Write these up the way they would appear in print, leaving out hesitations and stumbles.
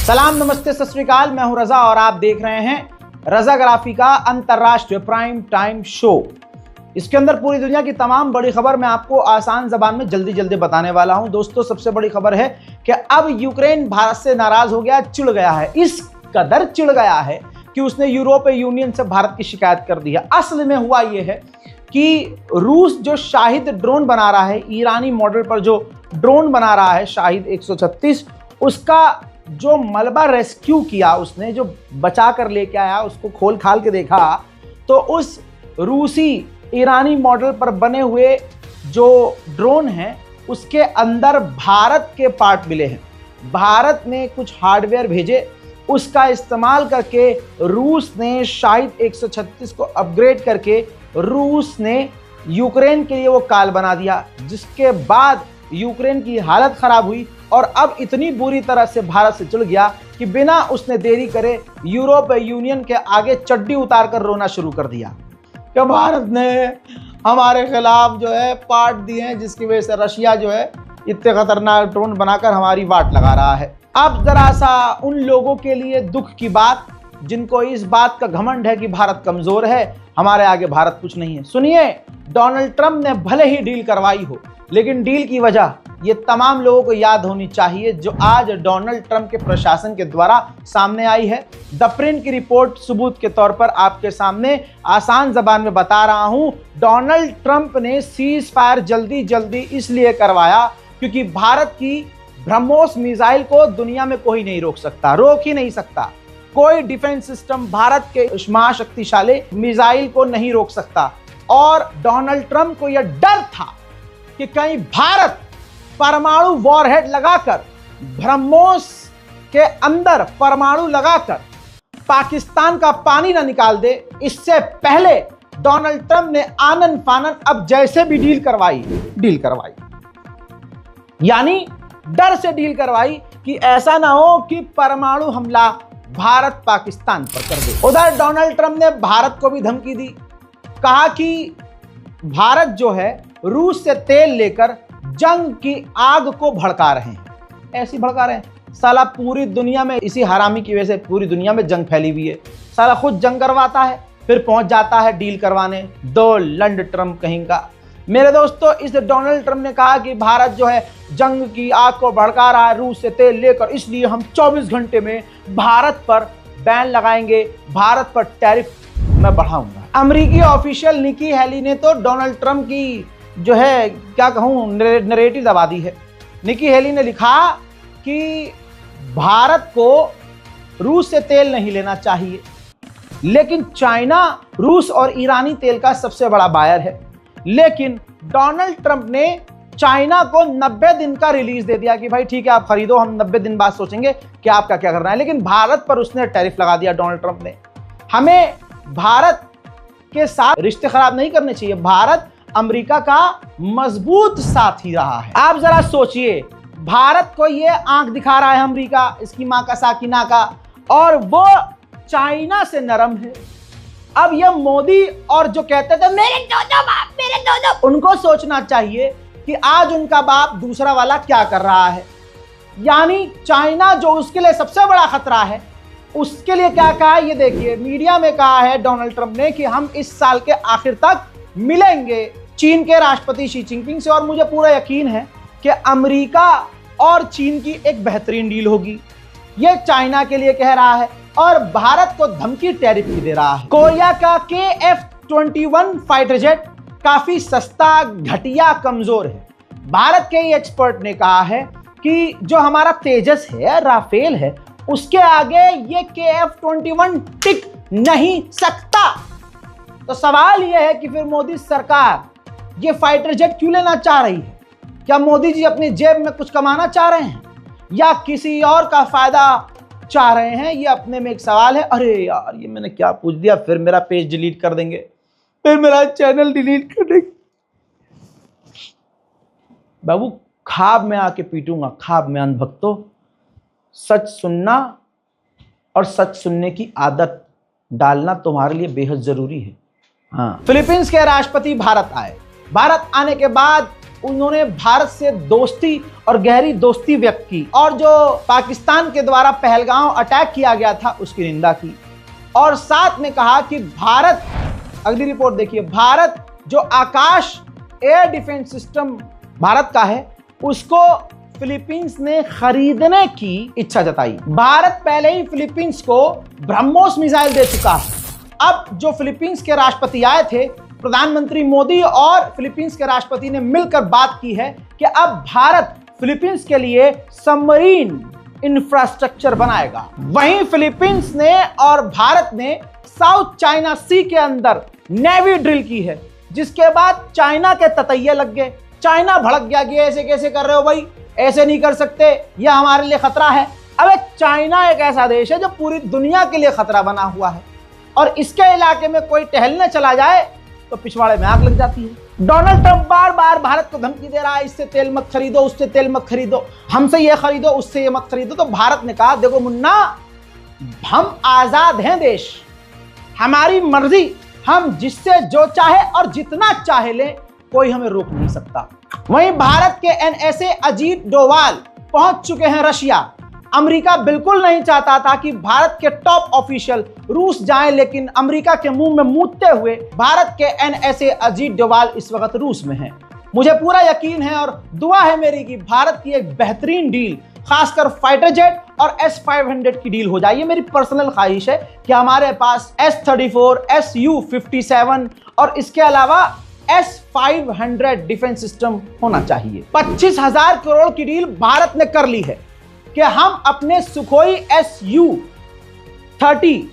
सलाम, नमस्ते, सत श्री अकाल। मैं हूं रजा और आप देख रहे हैं रजाग्राफी का अंतर्राष्ट्रीय प्राइम टाइम शो। इसके अंदर पूरी दुनिया की तमाम बड़ी खबर मैं आपको आसान जबान में जल्दी बताने वाला हूं। दोस्तों, सबसे बड़ी खबर है कि अब यूक्रेन भारत से नाराज हो गया, चिढ़ गया है। इस कदर चिढ़ गया है कि उसने यूरोपीय यूनियन से भारत की शिकायत कर दी है। असल में हुआ यह है कि रूस जो शाहिद ड्रोन बना रहा है, ईरानी मॉडल पर जो ड्रोन बना रहा है शाहिद 136, उसका जो मलबा रेस्क्यू किया, उसने जो बचा कर लेके आया, उसको खोल खाल के देखा तो उस रूसी ईरानी मॉडल पर बने हुए जो ड्रोन हैं उसके अंदर भारत के पार्ट मिले हैं। भारत ने कुछ हार्डवेयर भेजे, उसका इस्तेमाल करके रूस ने शाहिद 136 को अपग्रेड करके रूस ने यूक्रेन के लिए वो काल बना दिया, जिसके बाद यूक्रेन की हालत खराब हुई और अब इतनी बुरी तरह से भारत से चिढ़ गया कि बिना उसने देरी करे यूरोपीय यूनियन के आगे चड्डी उतार कर रोना शुरू कर दिया कि भारत ने हमारे खिलाफ जो है पार्ट दिए हैं, जिसकी वजह से रशिया जो है इतने खतरनाक ड्रोन बनाकर हमारी वाट लगा रहा है। अब जरा सा उन लोगों के लिए दुख की बात जिनको इस बात का घमंड है कि भारत कमजोर है, हमारे आगे भारत कुछ नहीं है। सुनिए, डोनाल्ड ट्रंप ने भले ही डील करवाई हो, लेकिन डील की वजह ये तमाम लोगों को याद होनी चाहिए जो आज डोनाल्ड ट्रंप के प्रशासन के द्वारा सामने आई है। द प्रिंट की रिपोर्ट सबूत के तौर पर आपके सामने आसान जबान में बता रहा हूं। डोनाल्ड ट्रंप ने सीज फायर जल्दी इसलिए करवाया क्योंकि भारत की ब्रह्मोस मिसाइल को दुनिया में कोई नहीं रोक सकता, रोक ही नहीं सकता। कोई डिफेंस सिस्टम भारत के महाशक्तिशाली मिसाइल को नहीं रोक सकता। और डोनाल्ड ट्रंप को यह डर था कि कहीं भारत परमाणु वॉरहेड लगाकर, ब्रह्मोस के अंदर परमाणु लगाकर पाकिस्तान का पानी ना निकाल दे। इससे पहले डोनाल्ड ट्रंप ने आनन फानन अब जैसे भी डील करवाई, यानी डर से डील करवाई कि ऐसा ना हो कि परमाणु हमला भारत पाकिस्तान पर कर दे। उधर डोनाल्ड ट्रंप ने भारत को भी धमकी दी, कहा कि भारत जो है रूस से तेल लेकर जंग की आग को भड़का रहे हैं। ऐसी भड़का रहे हैं, साला पूरी दुनिया में इसी हरामी की वजह से पूरी दुनिया में जंग फैली हुई है। साला खुद जंग करवाता है, फिर पहुंच जाता है डील करवाने। दो लंड ट्रंप कहीं का। मेरे दोस्तों, इस डोनाल्ड ट्रंप ने कहा कि भारत जो है जंग की आग को भड़का रहा है रूस से तेल लेकर, इसलिए हम 24 घंटे में भारत पर बैन लगाएंगे, भारत पर टैरिफ मैं बढ़ाऊंगा। अमेरिकी ऑफिशियल निकी हेली ने तो डोनाल्ड ट्रंप की जो है क्या कहूं नरेटिव दबा दी है। निकी हेली ने लिखा कि भारत को रूस से तेल नहीं लेना चाहिए, लेकिन चाइना रूस और ईरानी तेल का सबसे बड़ा बायर है। लेकिन डोनाल्ड ट्रंप ने चाइना को 90 दिन का रिलीज दे दिया कि भाई ठीक है आप खरीदो, हम 90 दिन बाद सोचेंगे कि आपका क्या करना है। लेकिन भारत पर उसने टैरिफ लगा दिया डोनाल्ड ट्रंप ने। हमें भारत के साथ रिश्ते खराब नहीं करने चाहिए। भारत अमेरिका का मजबूत साथी रहा है। आप जरा सोचिए, भारत को ये आंख दिखा रहा है अमेरिका, इसकी मां का साकिना का, और वो चाइना से नरम है। अब ये मोदी और जो कहते थे मेरे दो बाप, मेरे दो, उनको सोचना चाहिए कि आज उनका बाप दूसरा वाला क्या कर रहा है। यानी चाइना जो उसके लिए सबसे बड़ा खतरा है, उसके लिए क्या कहा है ये देखिए। मीडिया में कहा है डोनाल्ड ट्रंप ने कि हम इस साल के आखिर तक मिलेंगे चीन के राष्ट्रपति शी जिनपिंग से, और मुझे पूरा यकीन है कि अमेरिका और चीन की एक बेहतरीन डील होगी। ये चाइना के लिए कह रहा है और भारत को धमकी टैरिफ की दे रहा है। कोरिया का KF-21 फाइटर जेट काफी सस्ता, घटिया, कमजोर है। भारत के ही एक्सपर्ट ने कहा है कि जो हमारा तेजस है, राफेल है, उसके आगे ये KF-21 टिक नहीं सकता। तो सवाल यह है कि फिर मोदी सरकार ये फाइटर जेट क्यों लेना चाह रही है? क्या मोदी जी अपनी जेब में कुछ कमाना चाह रहे हैं या किसी और का फायदा चाह रहे हैं? ये अपने में एक सवाल है। अरे यार, ये मैंने क्या पूछ दिया, फिर मेरा पेज डिलीट कर देंगे, फिर मेरा चैनल डिलीट कर देंगे। बाबू, ख्वाब में आके पीटूंगा, ख्वाब में अंधभक्तों। सच सुनना और सच सुनने की आदत डालना तुम्हारे लिए बेहद जरूरी है। हाँ, फिलीपींस के राष्ट्रपति भारत आए। भारत आने के बाद उन्होंने भारत से दोस्ती और गहरी दोस्ती व्यक्त की और जो पाकिस्तान के द्वारा पहलगाम अटैक किया गया था उसकी निंदा की और साथ में कहा कि भारत, अगली रिपोर्ट देखिए, भारत जो आकाश एयर डिफेंस सिस्टम भारत का है उसको फिलीपींस ने खरीदने की इच्छा जताई। भारत पहले ही फिलीपींस को ब्रह्मोस मिसाइल दे चुका है। अब जो फिलीपींस के राष्ट्रपति आए थे, प्रधानमंत्री मोदी और फिलीपींस के राष्ट्रपति ने मिलकर बात की है कि अब भारत फिलीपींस के लिए सबमरीन इंफ्रास्ट्रक्चर बनाएगा। वहीं फिलीपींस ने और भारत ने साउथ चाइना सी के अंदर नेवी ड्रिल की है, जिसके बाद चाइना के ततैये लग गए। चाइना भड़क गया कि ऐसे कैसे कर रहे हो भाई, ऐसे नहीं कर सकते, यह हमारे लिए खतरा है। अब चाइना एक ऐसा देश है जो पूरी दुनिया के लिए खतरा बना हुआ है और इसके इलाके में कोई टहलने चला जाए तो पिछवाड़े में आग लग जाती है। डोनाल्ड ट्रंप बार बार भारत को धमकी दे रहा है, इससे तेल मत खरीदो, उससे तेल मत खरीदो, हमसे ये खरीदो, उससे ये मत खरीदो। तो भारत ने कहा, देखो मुन्ना, हम आजाद हैं देश, हमारी मर्जी, हम जिससे जो चाहे और जितना चाहे ले, कोई हमें रोक नहीं सकता। वहीं भारत के एनएसए अजीत डोवाल पहुंच चुके हैं रशिया। अमेरिका बिल्कुल नहीं चाहता था कि भारत के टॉप ऑफिशियल रूस जाएं, लेकिन अमेरिका के मुंह में मूतते हुए भारत के एनएसए अजीत डोवाल इस वक्त रूस में हैं। मुझे पूरा यकीन है और दुआ है मेरी कि भारत की एक बेहतरीन डील, खासकर फाइटर जेट और S-500 की डील हो जाए। ये मेरी पर्सनल ख्वाहिश है कि हमारे पास S-34, Su-57 और इसके अलावा S-500 डिफेंस सिस्टम होना चाहिए। 25,000 करोड़ की डील भारत ने कर ली है कि हम अपने Sukhoi Su-30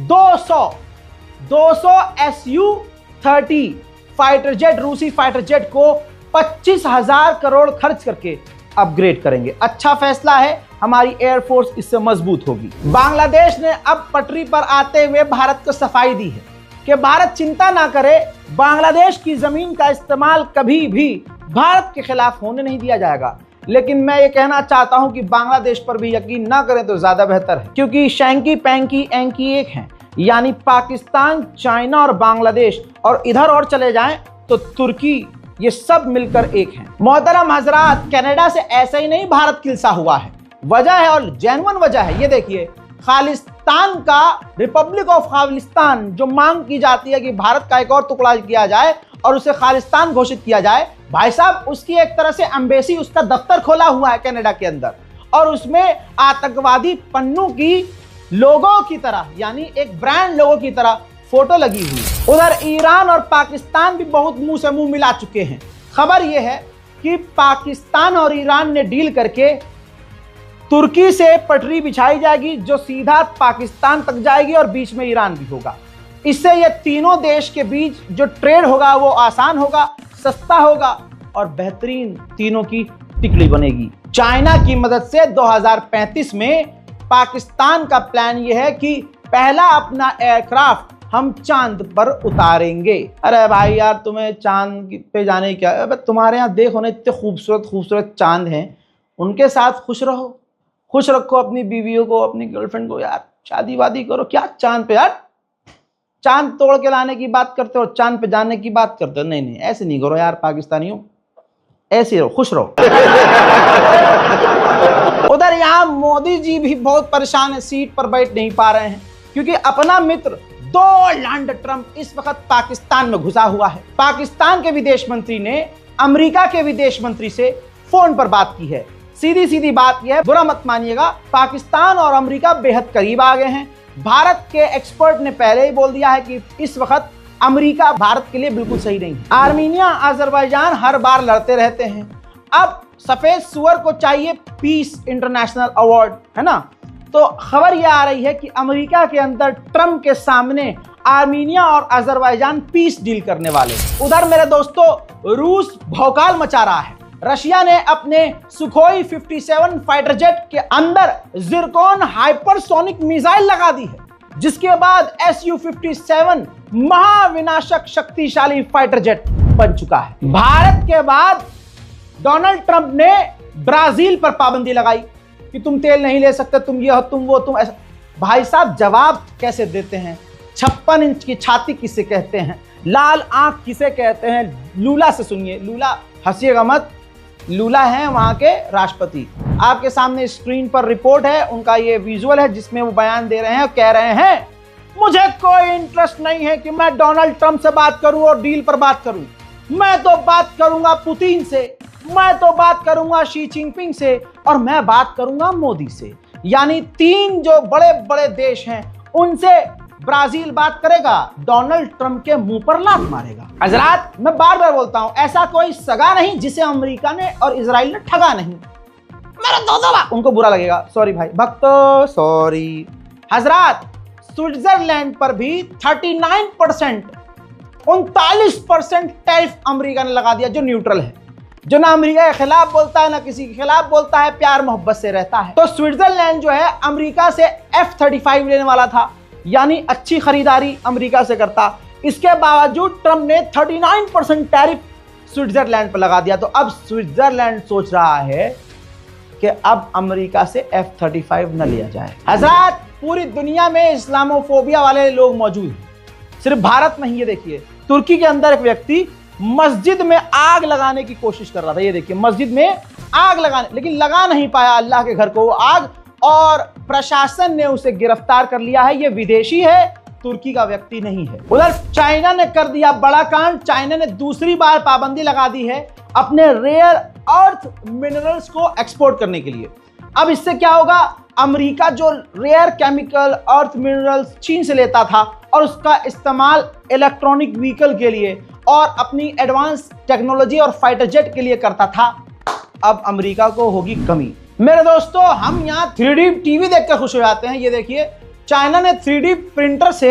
200 Su-30 fighter jet, रूसी फाइटर जेट को 25,000 करोड़ खर्च करके अपग्रेड करेंगे। अच्छा फैसला है, हमारी एयरफोर्स इससे मजबूत होगी। बांग्लादेश ने अब पटरी पर आते हुए भारत को सफाई दी है कि भारत चिंता ना करे, बांग्लादेश की जमीन का इस्तेमाल कभी भी भारत के खिलाफ होने नहीं दिया जाएगा। लेकिन मैं ये कहना चाहता हूं कि बांग्लादेश पर भी यकीन ना करें तो ज्यादा बेहतर है, क्योंकि शैंकी पैंकी एंकी एक हैं, यानी पाकिस्तान, चाइना और बांग्लादेश, और इधर और चले जाएं तो तुर्की, ये सब मिलकर एक हैं। मोहतरम हजरात, कनाडा से ऐसे ही नहीं भारत किलसा हुआ है, वजह है और जेन्युइन वजह है। ये देखिए, खालिस्तान का, रिपब्लिक ऑफ खालिस्तान जो मांग की जाती है कि भारत का एक और टुकड़ा किया जाए और उसे खालिस्तान घोषित किया जाए, भाई साहब उसकी एक तरह से एम्बेसी, उसका दफ्तर खोला हुआ है कनाडा के अंदर और उसमें आतंकवादी पन्नू की लोगों की तरह, यानी एक ब्रांड लोगों की तरह फोटो लगी हुई। उधर ईरान और पाकिस्तान भी बहुत मुंह से मुंह मिला चुके हैं। खबर यह है कि पाकिस्तान और ईरान ने डील करके तुर्की से पटरी बिछाई जाएगी जो सीधा पाकिस्तान तक जाएगी और बीच में ईरान भी होगा। इससे ये तीनों देश के बीच जो ट्रेड होगा वो आसान होगा, सस्ता होगा और बेहतरीन तीनों की टिकड़ी बनेगी। चाइना की मदद से 2035 में पाकिस्तान का प्लान ये है कि पहला अपना एयरक्राफ्ट हम चांद पर उतारेंगे। अरे भाई यार, तुम्हें चांद पे जाने की क्या, अबे तुम्हारे यहाँ देखो ना, इतने खूबसूरत खूबसूरत चांद हैं, उनके साथ खुश रहो, खुश रखो अपनी बीवियों को, अपनी गर्लफ्रेंड को। यार शादी वादी करो, क्या चांद पे, यार चांद तोड़ के लाने की बात करते हो, चांद पे जाने की बात करते हो। नहीं नहीं, ऐसे नहीं करो यार पाकिस्तानियों, ऐसे रहो, खुश रहो। उधर यहाँ मोदी जी भी बहुत परेशान है, सीट पर बैठ नहीं पा रहे हैं क्योंकि अपना मित्र डोनाल्ड ट्रंप इस वक्त पाकिस्तान में घुसा हुआ है। पाकिस्तान के विदेश मंत्री ने अमेरिका के विदेश मंत्री से फोन पर बात की है। सीधी सीधी बात यह है, बुरा मत मानिएगा, पाकिस्तान और अमेरिका बेहद करीब आ गए हैं। भारत के एक्सपर्ट ने पहले ही बोल दिया है कि इस वक्त अमेरिका भारत के लिए बिल्कुल सही नहीं है। आर्मीनिया, अजरबैजान हर बार लड़ते रहते हैं। अब सफेद सुअर को चाहिए पीस इंटरनेशनल अवार्ड, है ना। तो खबर यह आ रही है कि अमेरिका के अंदर ट्रंप के सामने आर्मीनिया और अजरबैजान पीस डील करने वाले। उधर मेरे दोस्तों, रूस भौकाल मचा रहा है। रशिया ने अपने सुखोई 57 फाइटर जेट के अंदर जिरकॉन हाइपरसोनिक मिसाइल लगा दी है, जिसके बाद Su-57 महाविनाशक शक्तिशाली फाइटर जेट बन चुका है। भारत के बाद डोनाल्ड ट्रंप ने ब्राजील पर पाबंदी लगाई कि तुम तेल नहीं ले सकते, तुम ये हो, तुम वो, तुम ऐसा। भाई साहब जवाब कैसे देते हैं? 56 इंच की छाती किसे कहते हैं? लाल आंख किसे कहते हैं? लूला से सुनिए। लूला हंसिएगा मत, लूला हैं वहां के राष्ट्रपति। आपके सामने स्क्रीन पर रिपोर्ट है, उनका ये विजुअल है जिसमें वो बयान दे रहे हैं और कह रहे हैं मुझे कोई इंटरेस्ट नहीं है कि मैं डोनाल्ड ट्रंप से बात करूं और डील पर बात करूं। मैं तो बात करूंगा पुतिन से, मैं तो बात करूंगा शी जिनपिंग से, और मैं बात करूंगा मोदी से। यानी 3 जो बड़े बड़े देश हैं उनसे ब्राजील बात करेगा, डोनाल्ड ट्रंप के मुंह पर लात मारेगा। हजरात, मैं बार बार बोलता हूं, ऐसा कोई सगा नहीं जिसे अमेरिका ने और इजराइल ने ठगा नहीं। मेरा दो बार उनको बुरा लगेगा, सॉरी भाई भक्तो, सॉरी। हजरात, स्विट्जरलैंड पर भी 39% टैरिफ अमेरिका ने लगा दिया, जो न्यूट्रल है, जो ना अमेरिका के खिलाफ बोलता है ना किसी के खिलाफ बोलता है, प्यार मोहब्बत से रहता है। तो स्विट्जरलैंड जो है अमेरिका से F-35 लेने वाला था, यानी अच्छी खरीदारी अमेरिका से करता। इसके बावजूद ट्रंप ने 39% टैरिफ स्विट्जरलैंड पर लगा दिया। तो अब स्विट्जरलैंड सोच रहा है कि अब अमेरिका से F-35 न लिया जाए। हज़रात, पूरी दुनिया में इस्लामोफोबिया वाले लोग मौजूद हैं, सिर्फ भारत में ही। ये देखिए, तुर्की के अंदर एक व्यक्ति मस्जिद में आग लगाने की कोशिश कर रहा था। ये देखिए, मस्जिद में आग लगाने, लेकिन लगा नहीं पाया अल्लाह के घर को वो आग, और प्रशासन ने उसे गिरफ्तार कर लिया है। ये विदेशी है, तुर्की का व्यक्ति नहीं है। उधर चाइना ने कर दिया बड़ा कांड। चाइना ने दूसरी बार पाबंदी लगा दी है अपने रेयर अर्थ मिनरल्स को एक्सपोर्ट करने के लिए। अब इससे क्या होगा, अमेरिका जो रेयर केमिकल अर्थ मिनरल्स चीन से लेता था और उसका इस्तेमाल इलेक्ट्रॉनिक व्हीकल के लिए और अपनी एडवांस टेक्नोलॉजी और फाइटर जेट के लिए करता था, अब अमेरिका को होगी कमी। मेरे दोस्तों, हम यहाँ 3D टीवी देखकर खुश हो जाते हैं। ये देखिए, चाइना ने 3D प्रिंटर से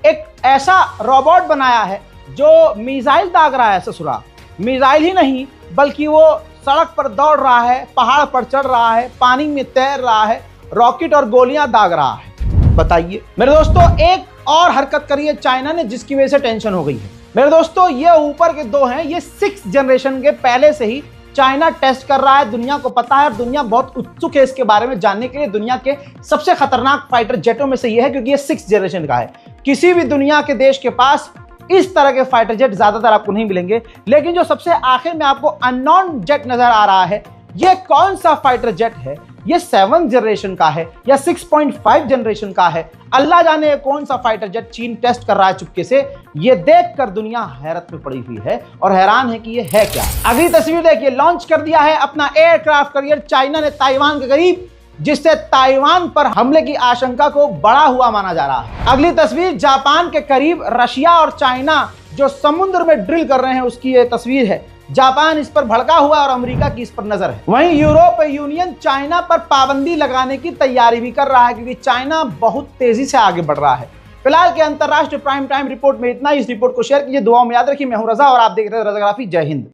एक ऐसा रोबोट बनाया है जो मिसाइल दाग रहा है। ससुरा, मिसाइल ही नहीं बल्कि वो सड़क पर दौड़ रहा है, पहाड़ पर चढ़ रहा है, पानी में तैर रहा है, रॉकेट और गोलियां दाग रहा है। बताइए मेरे दोस्तों, एक और हरकत करी है चाइना ने जिसकी वजह से टेंशन हो गई है। मेरे दोस्तों, ये ऊपर के 2 हैं, ये 6th जनरेशन के पहले से ही चाइना टेस्ट कर रहा है। दुनिया को पता है और दुनिया बहुत उत्सुक है इसके बारे में जानने के लिए। दुनिया के सबसे खतरनाक फाइटर जेटों में से ये है, क्योंकि ये 6th जनरेशन का है। किसी भी दुनिया के देश के पास इस तरह के फाइटर जेट ज्यादातर आपको नहीं मिलेंगे। लेकिन जो सबसे आखिर में आपको अननोन जेट नजर आ रहा है, ये कौन सा फाइटर जेट है? ये 7th जनरेशन का है या 6.5 जनरेशन का है? अल्लाह जाने कौन सा फाइटर जेट चीन टेस्ट कर रहा है चुपके से। ये देखकर दुनिया हैरत में पड़ी हुई है और हैरान है कि ये है क्या। अगली तस्वीर देखिए, लॉन्च कर दिया है अपना एयरक्राफ्ट कैरियर चाइना ने ताइवान के करीब, जिससे ताइवान पर हमले की आशंका को बढ़ा हुआ माना जा रहा है। अगली तस्वीर जापान के करीब रशिया और चाइना जो समुद्र में ड्रिल कर रहे हैं उसकी ये तस्वीर है। जापान इस पर भड़का हुआ और अमेरिका की इस पर नजर है। वहीं यूरोपीय यूनियन चाइना पर पाबंदी लगाने की तैयारी भी कर रहा है, क्योंकि चाइना बहुत तेजी से आगे बढ़ रहा है। फिलहाल के अंतरराष्ट्रीय प्राइम टाइम रिपोर्ट में इतना ही। इस रिपोर्ट को शेयर कीजिए, दुआओं में याद रखिए। मैं हूं रजा और आप देख रहे हैं रजाग्राफी। जय हिंद।